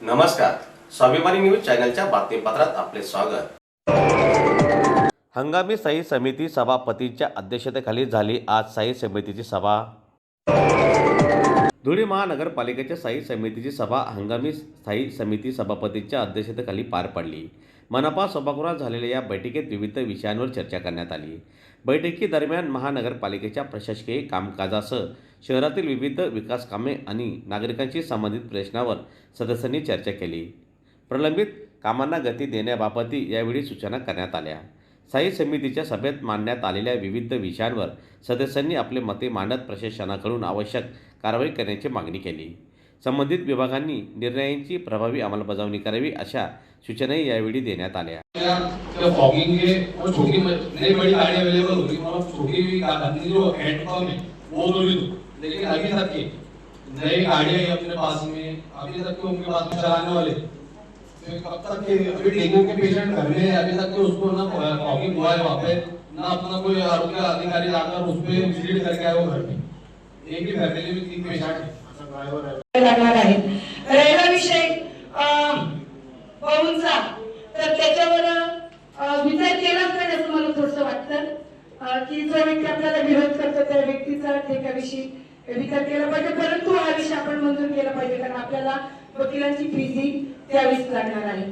नमस्कार, स्वाभिमानी न्यूज चॅनलच्या बातमीपत्रात आपले स्वागत। हंगामी स्थायी समिती सभापतींच्या अध्यक्षतेखाली झाली आज स्थायी समितीची सभा। धुळे महानगरपालिकेच्या स्थायी समितीची सभा हंगामी स्थायी समिती सभापतींच्या अध्यक्षतेखाली पार पडली। मनपा सभागृहात झालेल्या या बैठकीत विविध विषयांवर चर्चा करण्यात आली। बैठकीदरम्यान महानगरपालिकेच्या प्रशासकीय कामकाजासह शहरातील विविध विकास कामे आणि नागरिकांशी संबंधित प्रश्नांवर सदस्यांनी चर्चा केली। प्रलंबित कामांना गती देण्याबाबतही यावेळी सूचना करण्यात आल्या। स्थायी समितीच्या सभेत मांडण्यात आलेल्या विविध विषयांवर सदस्यांनी आपले मते मांडत प्रशासनाकडून आवश्यक कारवाई करण्याची मागणी केली। संबंधित विभागांनी निर्णयांची प्रभावी अंमलबजावणी करावी अशा सूचनाही यावेळी देण्यात आल्या। फॉगिंग के वो छोटी नई बड़ी गाड़ी अवेलेबल होगी और छोटी गाड़ी जो हैंडपंप है वो तो भी लेकिन अभी तक की नई गाड़ियां है अपने पास में, अभी तक के उनके पास में चलाने वाले तो कब तक के अभी डेंगू के पेशेंट घर में है, अभी तक के उसको ना फॉगिंग हुआ है वहाँ पे ना अपना कोई आरोग्य अधिकारी जाकर उस पे विजिट करके आए वो घर में। एक ही फैमिली में 3 पेशेंट लागणार आहे। राहिला विषय पाऊलचा तर त्याच्यावर विचार केलाच नाही असं मला थोडंसं वाटतं की जो व्यक्ती आपल्याला विरोध करतो त्या व्यक्तीचा त्याविषयी विचार केला पाहिजे, परंतु हा विषय आपण मंजूर केला पाहिजे कारण आपल्याला वकिलांची फीस ही त्यावेळीच लागणार आहे।